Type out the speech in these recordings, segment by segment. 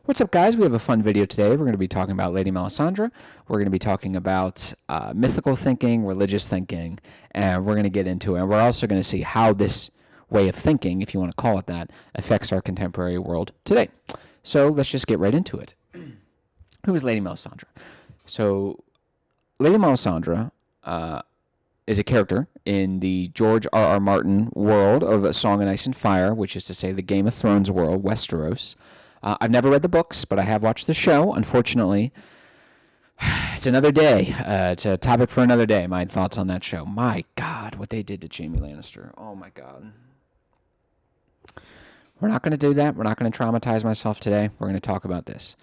What's up, guys? We have a fun video today. We're going to be talking about Lady Melisandre. We're going to be talking about mythical thinking, religious thinking, and we're going to get into it. And we're also going to see how this way of thinking, if you want to call it that, affects our contemporary world today. So let's just get right into it. Who is Lady Melisandre? So Lady Melisandre is a character in the George R.R. Martin world of A Song of Ice and Fire, which is to say the Game of Thrones world, Westeros. I've never read the books, but I have watched the show. Unfortunately, it's another day. It's a topic for another day, my thoughts on that show. My God, what they did to Jaime Lannister. Oh, my God. We're not going to do that. We're not going to traumatize myself today. We're going to talk about this.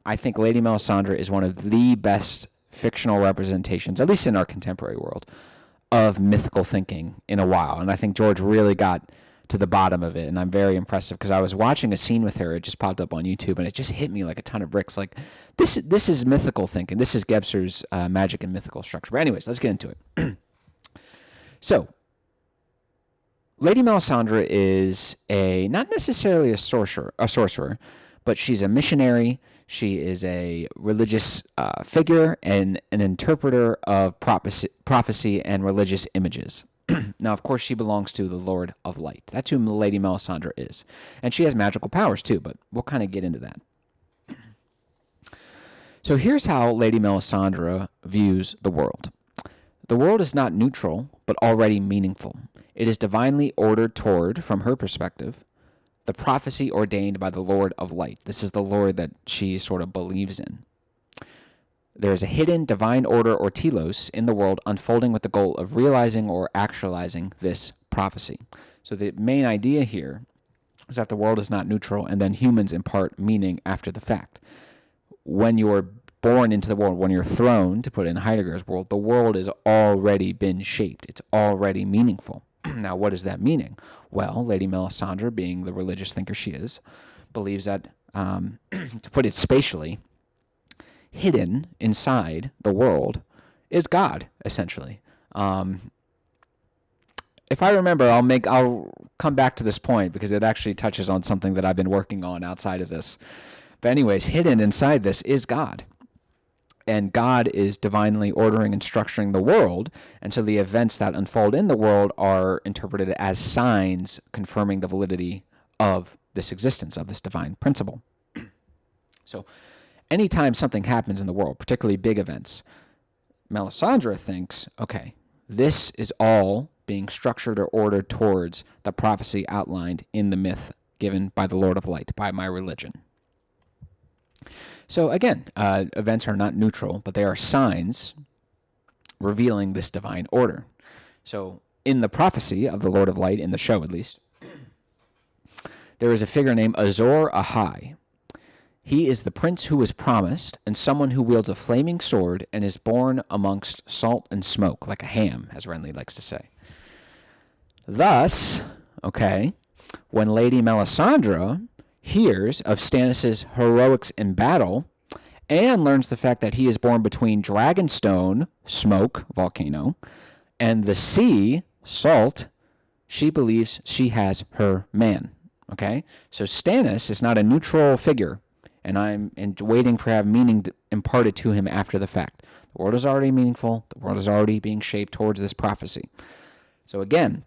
I think Lady Melisandre is one of the best fictional representations, at least in our contemporary world, of mythical thinking in a while. And I think George really got to the bottom of it, and I'm very impressed because I was watching a scene with her. It just popped up on YouTube, and it just hit me like a ton of bricks. Like, this is mythical thinking. This is Gebser's magic and mythical structure. But anyways, let's get into it. So, Lady Melisandre is not necessarily a sorcerer, but she's a missionary. She is a religious figure and an interpreter of prophecy and religious images. Now, of course, she belongs to the Lord of Light. That's who Lady Melisandre is. And she has magical powers, too, but we'll kind of get into that. So here's how Lady Melisandre views the world. The world is not neutral, but already meaningful. It is divinely ordered toward, from her perspective, the prophecy ordained by the Lord of Light. This is the Lord that she sort of believes in. There is a hidden divine order or telos in the world unfolding with the goal of realizing or actualizing this prophecy. So the main idea here is that the world is not neutral and then humans impart meaning after the fact. When you're born into the world, when you're thrown, to put it in Heidegger's world, the world has already been shaped. It's already meaningful. Now, what is that meaning? Well, Lady Melisandre, being the religious thinker she is, believes that, to put it spatially, hidden inside the world is God, essentially. If I remember, I'll come back to this point because it actually touches on something that I've been working on outside of this. But anyways, hidden inside this is God. And God is divinely ordering and structuring the world, and so the events that unfold in the world are interpreted as signs confirming the validity of this existence, of this divine principle. So anytime something happens in the world, particularly big events, Melisandre thinks, okay, this is all being structured or ordered towards the prophecy outlined in the myth given by the Lord of Light, by my religion. So again, events are not neutral, but they are signs revealing this divine order. So in the prophecy of the Lord of Light, in the show at least, there is a figure named Azor Ahai. He is the prince who was promised, and someone who wields a flaming sword and is born amongst salt and smoke, like a ham, as Renly likes to say. Thus, when Lady Melisandre hears of Stannis' heroics in battle and learns the fact that he is born between Dragonstone, smoke, volcano, and the sea, salt, she believes she has her man. Okay? So Stannis is not a neutral figure, and I'm waiting for have meaning imparted to him after the fact. The world is already meaningful. The world is already being shaped towards this prophecy. So again,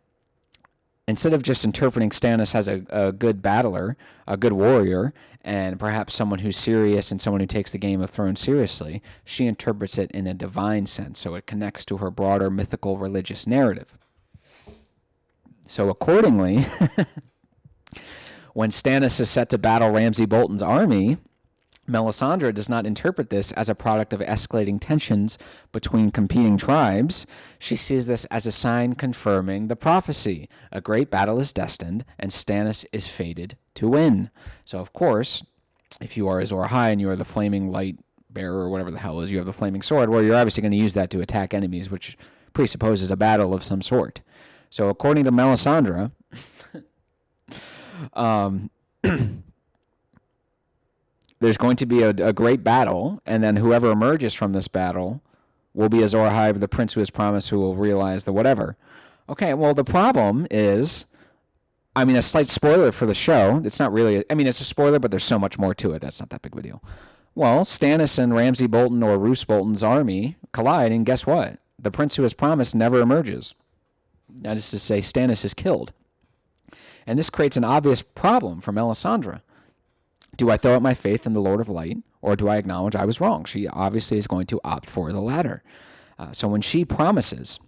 instead of just interpreting Stannis as a good battler, a good warrior, and perhaps someone who's serious and someone who takes the Game of Thrones seriously, she interprets it in a divine sense, so it connects to her broader mythical religious narrative. So accordingly, when Stannis is set to battle Ramsay Bolton's army, Melisandre does not interpret this as a product of escalating tensions between competing tribes. She sees this as a sign confirming the prophecy. A great battle is destined, and Stannis is fated to win. So, of course, if you are Azor Ahai and you are the flaming light bearer or whatever the hell is, you have the flaming sword, well, you're obviously going to use that to attack enemies, which presupposes a battle of some sort. So, according to Melisandre, there's going to be a great battle, and then whoever emerges from this battle will be Azor Ahai, the prince who is promised, who will realize the whatever. Okay, well, the problem is I mean, a slight spoiler for the show. It's not really, it's a spoiler, but there's so much more to it. That's not that big of a deal. Well, Stannis and Ramsay Bolton or Roose Bolton's army collide, and guess what? The prince who is promised never emerges. That is to say, Stannis is killed. And this creates an obvious problem for Melisandre. Do I throw out my faith in the Lord of Light, or do I acknowledge I was wrong? She obviously is going to opt for the latter. So when she promises,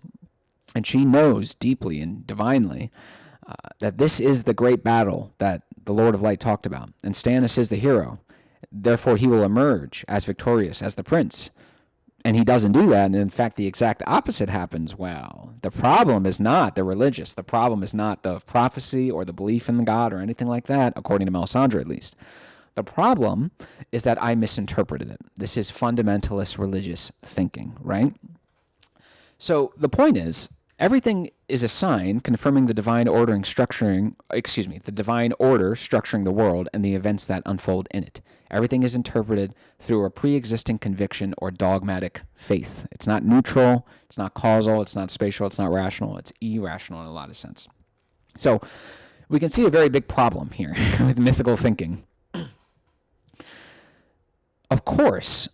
and she knows deeply and divinely that this is the great battle that the Lord of Light talked about, and Stannis is the hero, therefore he will emerge as victorious, as the prince. And he doesn't do that, and in fact the exact opposite happens. Well, the problem is not the religious. The problem is not the prophecy or the belief in God or anything like that, according to Melisandre at least. The problem is that I misinterpreted it. This is fundamentalist religious thinking, right? So the point is, everything is a sign confirming the divine order structuring the world and the events that unfold in it. Everything is interpreted through a pre-existing conviction or dogmatic faith. It's not neutral, it's not causal, it's not spatial, it's not rational, it's irrational in a lot of sense. So we can see a very big problem here with mythical thinking. Of course,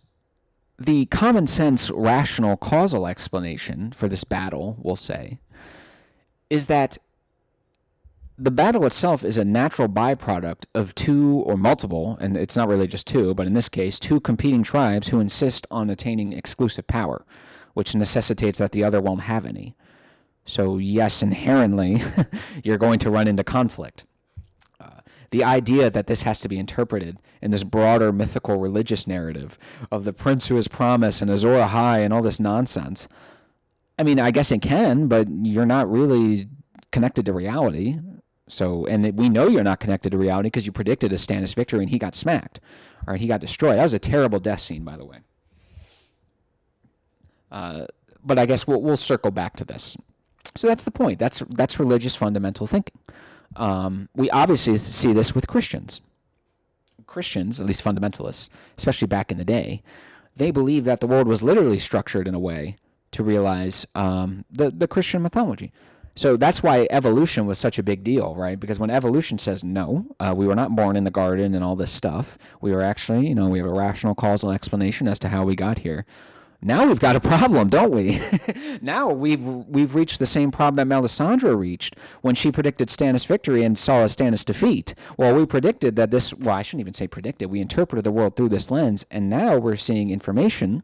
the common sense, rational, causal explanation for this battle, we'll say, is that the battle itself is a natural byproduct of two or multiple, and it's not really just two, but in this case, two competing tribes who insist on attaining exclusive power, which necessitates that the other won't have any. So yes, inherently, you're going to run into conflict. The idea that this has to be interpreted in this broader mythical religious narrative of the prince who is promised and Azor Ahai and all this nonsense, I guess it can, but you're not really connected to reality. So, and we know you're not connected to reality because you predicted a Stannis victory and he got smacked, or he got destroyed. That was a terrible death scene, by the way. But I guess we'll circle back to this. So that's the point. That's religious fundamental thinking. We obviously see this with Christians. Christians, at least fundamentalists, especially back in the day, they believe that the world was literally structured in a way to realize the Christian mythology. So that's why evolution was such a big deal, right? Because when evolution says, no, we were not born in the garden and all this stuff. We were actually, we have a rational causal explanation as to how we got here. Now we've got a problem, don't we? Now we've reached the same problem that Melisandre reached when she predicted Stannis' victory and saw a Stannis defeat. Well, we predicted that this, I shouldn't even say predicted, we interpreted the world through this lens, and now we're seeing information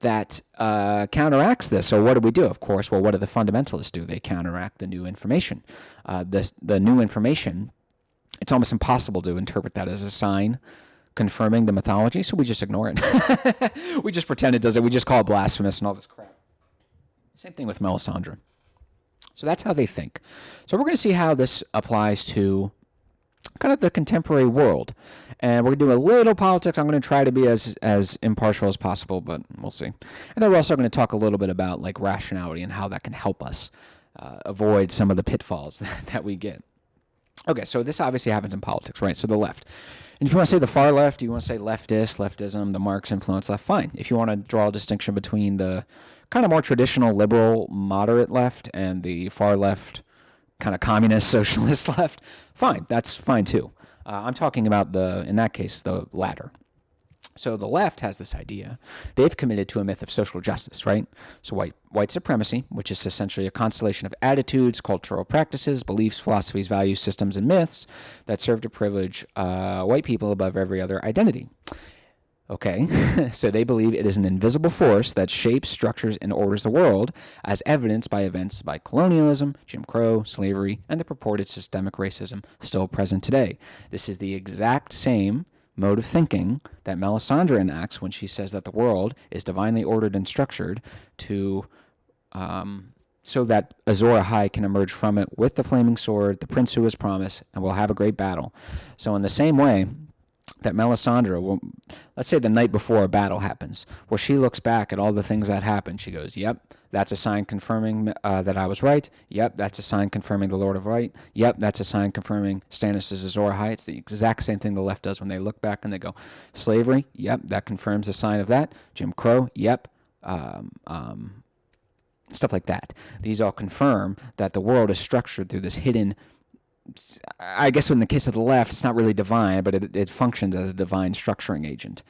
that counteracts this. So what do? Of course, what do the fundamentalists do? They counteract the new information. The new information, it's almost impossible to interpret that as a sign confirming the mythology, so we just ignore it. We just pretend it doesn't. We just call it blasphemous and all this crap. Same thing with Melisandre. So that's how they think. So we're going to see how this applies to kind of the contemporary world. And we're going to do a little politics. I'm going to try to be as impartial as possible, but we'll see. And then we're also going to talk a little bit about like rationality and how that can help us avoid some of the pitfalls that we get. Okay, so this obviously happens in politics, right? So the left. And if you want to say the far left, you want to say leftism, the Marx influence left, fine. If you want to draw a distinction between the kind of more traditional liberal moderate left and the far left kind of communist socialist left, fine. That's fine too. I'm talking about in that case, the latter. So the left has this idea. They've committed to a myth of social justice, right? So white supremacy, which is essentially a constellation of attitudes, cultural practices, beliefs, philosophies, values, systems, and myths that serve to privilege white people above every other identity. Okay, so they believe it is an invisible force that shapes, structures, and orders the world, as evidenced by events like colonialism, Jim Crow, slavery, and the purported systemic racism still present today. This is the exact same mode of thinking that Melisandre enacts when she says that the world is divinely ordered and structured to so that Azor Ahai can emerge from it with the flaming sword, the prince who was promised, and we'll have a great battle. So in the same way that Melisandre, let's say the night before a battle happens, where she looks back at all the things that happened, she goes, yep, that's a sign confirming that I was right. Yep, that's a sign confirming the Lord of Light. Yep, that's a sign confirming Stannis is Azor Ahai. It's the exact same thing the left does when they look back and they go, slavery, yep, that confirms a sign of that. Jim Crow, yep, stuff like that. These all confirm that the world is structured through this hidden I guess in the case of the left, it's not really divine, but it functions as a divine structuring agent.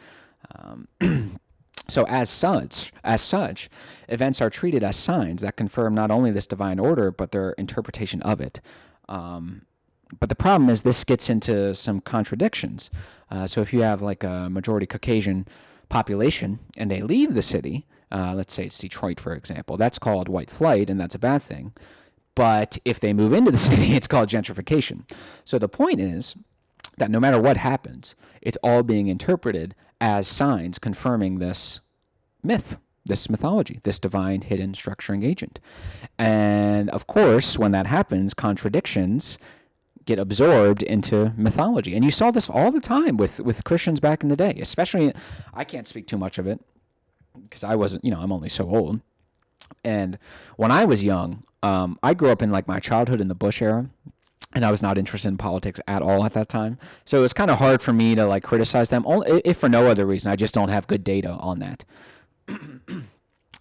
Um, so as such, events are treated as signs that confirm not only this divine order, but their interpretation of it. But the problem is this gets into some contradictions. So if you have like a majority Caucasian population and they leave the city, let's say it's Detroit, for example, that's called white flight, and that's a bad thing. But if they move into the city, it's called gentrification. So the point is that no matter what happens, it's all being interpreted as signs confirming this myth, this mythology, this divine hidden structuring agent. And of course, when that happens, contradictions get absorbed into mythology. And you saw this all the time with Christians back in the day, especially, I can't speak too much of it because I wasn't, I'm only so old. And when I was young, I grew up in like my childhood in the Bush era, and I was not interested in politics at all at that time. So it was kind of hard for me to like criticize them, if for no other reason. I just don't have good data on that.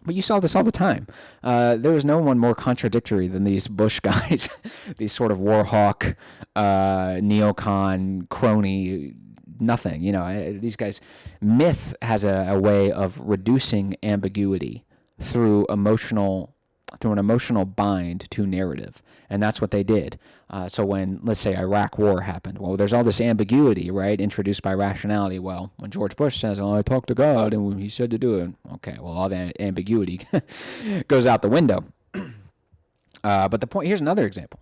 But you saw this all the time. There was no one more contradictory than these Bush guys, these sort of war hawk, neocon, crony, nothing. These guys. Myth has a way of reducing ambiguity through an emotional bind to narrative, and that's what they did. So when, let's say, Iraq War happened, well, there's all this ambiguity, right, introduced by rationality. Well, when George Bush says, "Oh, I talked to God and he said to do it," okay, well, all that ambiguity goes out the window. But the point here's another example.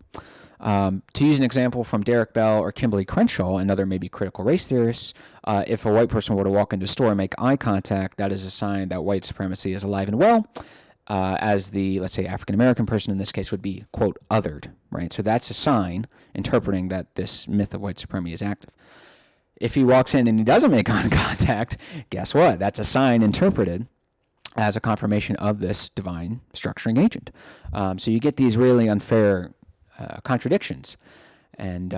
To use an example from Derek Bell or Kimberly Crenshaw, another maybe critical race theorists, if a white person were to walk into a store and make eye contact, that is a sign that white supremacy is alive and well. As the, let's say, African-American person in this case would be, quote, othered, right? So that's a sign interpreting that this myth of white supremacy is active. If he walks in and he doesn't make eye contact, guess what? That's a sign interpreted as a confirmation of this divine structuring agent. So you get these really unfair contradictions. And,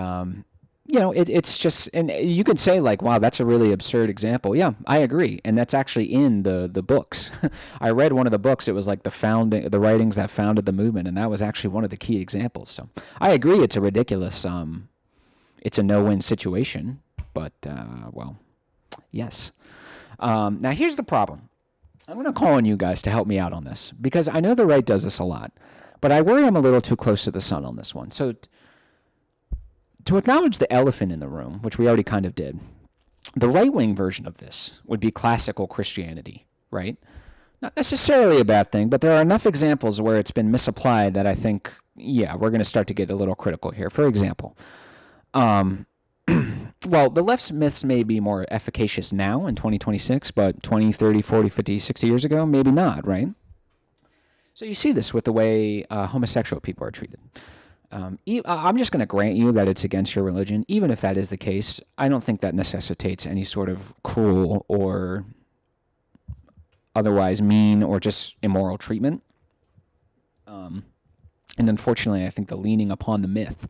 it's just, and you could say like, wow, that's a really absurd example. Yeah, I agree. And that's actually in the books. I read one of the books. It was like the writings that founded the movement. And that was actually one of the key examples. So I agree. It's a ridiculous, it's a no-win situation, but, well, yes. Now here's the problem. I'm going to call on you guys to help me out on this because I know the right does this a lot, but I worry I'm a little too close to the sun on this one. So to acknowledge the elephant in the room, which we already kind of did, the right-wing version of this would be classical Christianity, right? Not necessarily a bad thing, but there are enough examples where it's been misapplied that I think, yeah, we're going to start to get a little critical here. For example, well, the left's myths may be more efficacious now in 2026, but 20, 30, 40, 50, 60 years ago, maybe not, right? So you see this with the way homosexual people are treated. I'm just going to grant you that it's against your religion. Even if that is the case, I don't think that necessitates any sort of cruel or otherwise mean or just immoral treatment. And unfortunately, I think the leaning upon the myth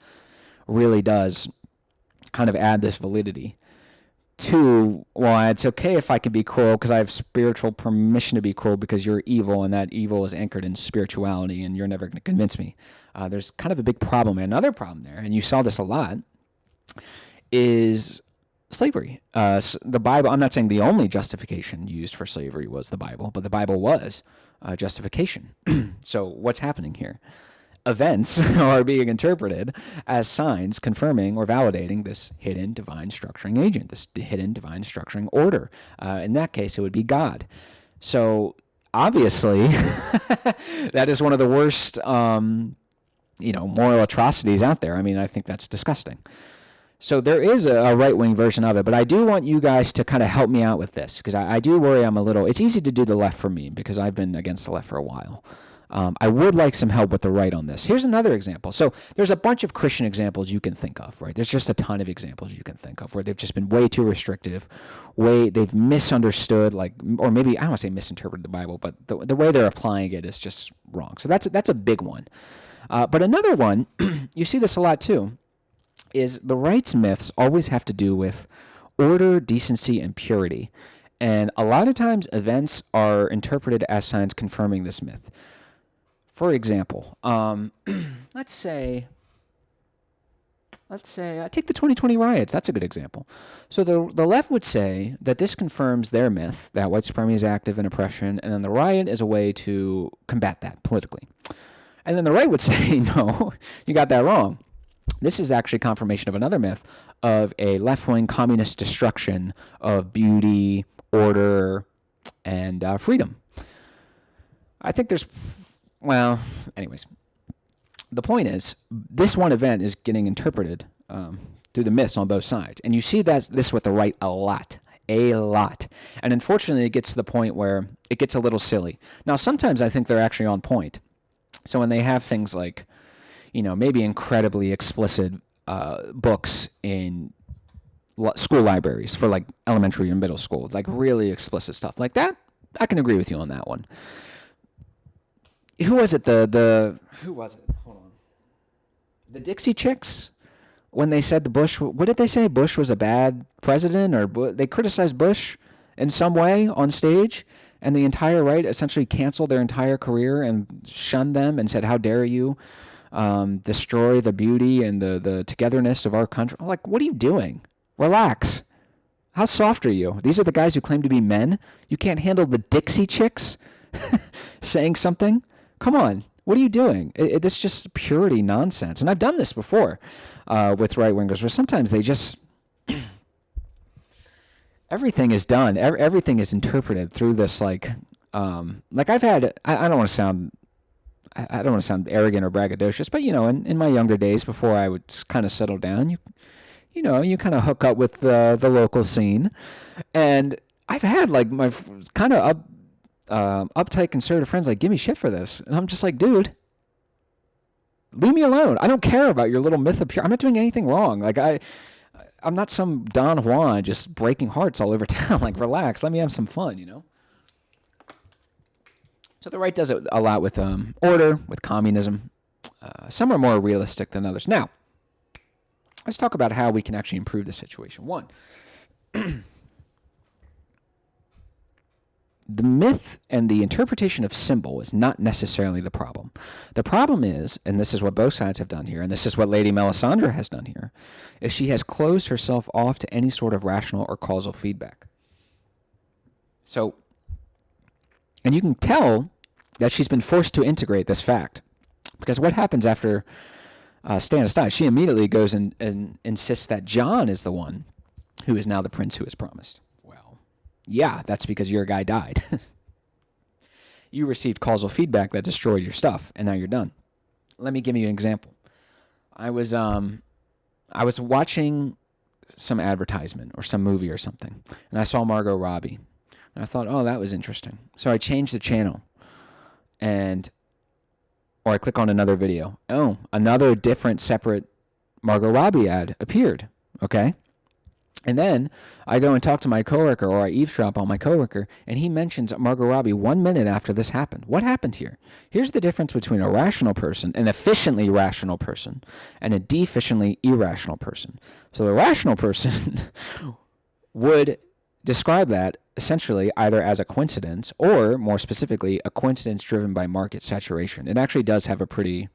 really does kind of add this validity to, well, it's okay if I can be cruel because I have spiritual permission to be cruel because you're evil, and that evil is anchored in spirituality, and you're never going to convince me. There's kind of a big problem. And another problem there, and you saw this a lot, is slavery. The Bible, I'm not saying the only justification used for slavery was the Bible, but the Bible was justification. So what's happening here? Events are being interpreted as signs confirming or validating this hidden divine structuring agent, this hidden divine structuring order. In that case, it would be God. So obviously, that is one of the worst, moral atrocities out there. I mean, I think that's disgusting. So there is a right-wing version of it, but I do want you guys to kind of help me out with this because I do worry it's easy to do the left for me because I've been against the left for a while. I would like some help with the right on this. Here's another example. So there's a bunch of Christian examples you can think of, right? There's just a ton of examples you can think of where they've just been way too restrictive, they've misunderstood, or maybe, I don't want to say misinterpreted the Bible, but the way they're applying it is just wrong. So that's a big one. But another one, you see this a lot too, is the right's myths always have to do with order, decency, and purity. And a lot of times events are interpreted as signs confirming this myth. For example, let's say let's say, take the 2020 riots. That's a good example. So the left would say that this confirms their myth that white supremacy is active in oppression, and then the riot is a way to combat that politically. And then the right would say, no, you got that wrong. This is actually confirmation of another myth of a left-wing communist destruction of beauty, order, and freedom. I think anyways. The point is, this one event is getting interpreted through the myths on both sides. And you see this with the right a lot. And unfortunately, it gets to the point where it gets a little silly. Now, sometimes I think they're actually on point. So when they have things like, maybe incredibly explicit books in school libraries for like elementary and middle school, like really explicit stuff like that, I can agree with you on that one. Who was it? Who was it? Hold on. The Dixie Chicks, when they said what did they say? Bush was a bad president, or they criticized Bush in some way on stage, and the entire right essentially canceled their entire career and shunned them and said, "How dare you destroy the beauty and the togetherness of our country?" I'm like, what are you doing? Relax. How soft are you? These are the guys who claim to be men. You can't handle the Dixie Chicks saying something? Come on. What are you doing? This is just purity nonsense. And I've done this before with right-wingers, where sometimes they just... everything is done. Everything is interpreted through this, like I've had... I don't want to sound... I don't want to sound arrogant or braggadocious, but, in my younger days, before I would kind of settle down, you kind of hook up with the local scene. And I've had, like, my kind of uptight conservative friends, like, give me shit for this. And I'm just like, dude, leave me alone. I don't care about your little myth of pure. I'm not doing anything wrong. Like, I'm not some Don Juan just breaking hearts all over town. Like, relax. Let me have some fun, So the right does it a lot with order, with communism. Some are more realistic than others. Now, let's talk about how we can actually improve the situation. One, the myth and the interpretation of symbol is not necessarily the problem. The problem is, and this is what both sides have done here, and this is what Lady Melisandre has done here, is she has closed herself off to any sort of rational or causal feedback. So, and you can tell that she's been forced to integrate this fact. Because what happens after Stannis dies? She immediately goes and insists that Jon is the one who is now the prince who is promised. Well, yeah, that's because your guy died. You received causal feedback that destroyed your stuff, and now you're done. Let me give you an example. I was watching some advertisement or some movie or something, and I saw Margot Robbie. And I thought, oh, that was interesting. So I changed the channel, or I click on another video. Oh, another different, separate Margot Robbie ad appeared, okay? And then I go and talk to my coworker, or I eavesdrop on my coworker, and he mentions Margot Robbie 1 minute after this happened. What happened here? Here's the difference between a rational person, an efficiently rational person, and a deficiently irrational person. So the rational person would describe that essentially either as a coincidence or, more specifically, a coincidence driven by market saturation. It actually does have a pretty...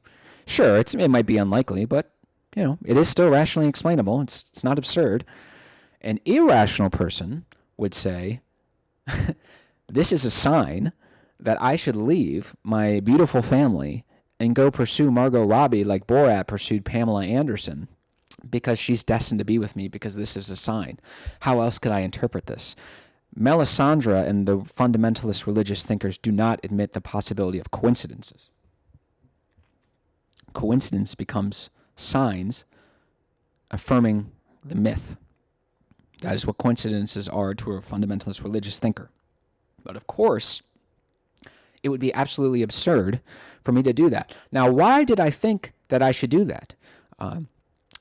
Sure, it might be unlikely, but, it is still rationally explainable. It's not absurd. An irrational person would say, this is a sign that I should leave my beautiful family and go pursue Margot Robbie like Borat pursued Pamela Anderson because she's destined to be with me, because this is a sign. How else could I interpret this? Melisandre and the fundamentalist religious thinkers do not admit the possibility of coincidences. Coincidence becomes signs affirming the myth. That is what coincidences are to a fundamentalist religious thinker. But of course, it would be absolutely absurd for me to do that. Now, why did I think that I should do that?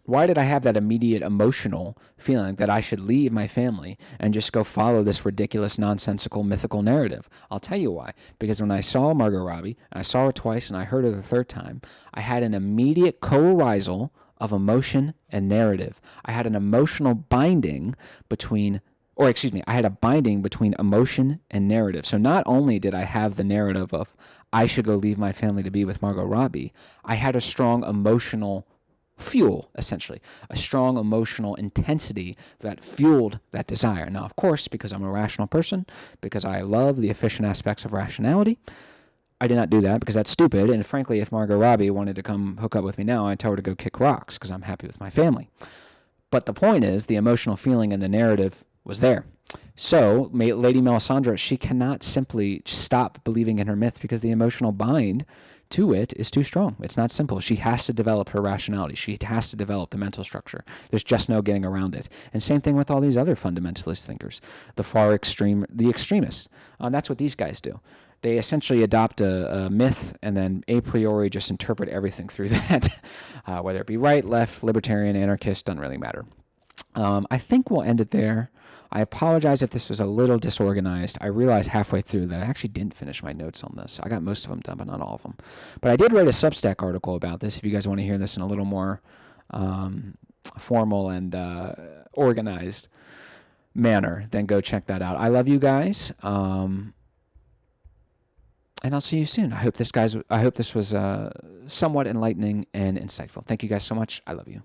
Why did I have that immediate emotional feeling that I should leave my family and just go follow this ridiculous, nonsensical, mythical narrative? I'll tell you why. Because when I saw Margot Robbie, and I saw her twice, and I heard her the third time, I had an immediate co-arisal of emotion and narrative. I had an emotional binding between, I had a binding between emotion and narrative. So not only did I have the narrative of, I should go leave my family to be with Margot Robbie, I had a strong emotional fuel, essentially, a strong emotional intensity that fueled that desire. Now, of course, because I'm a rational person, because I love the efficient aspects of rationality, I did not do that because that's stupid. And frankly, if Margot Robbie wanted to come hook up with me now, I'd tell her to go kick rocks because I'm happy with my family. But the point is, the emotional feeling and the narrative was there. So, Lady Melisandre, she cannot simply stop believing in her myth because the emotional bind to it is too strong. It's not simple. She has to develop her rationality. She has to develop the mental structure. There's just no getting around it. And same thing with all these other fundamentalist thinkers, the extremists. That's what these guys do. They essentially adopt a myth and then a priori just interpret everything through that, whether it be right, left, libertarian, anarchist, doesn't really matter. I think we'll end it there. I apologize if this was a little disorganized. I realized halfway through that I actually didn't finish my notes on this. I got most of them done, but not all of them. But I did write a Substack article about this. If you guys want to hear this in a little more formal and organized manner, then go check that out. I love you guys, and I'll see you soon. I hope this was somewhat enlightening and insightful. Thank you guys so much. I love you.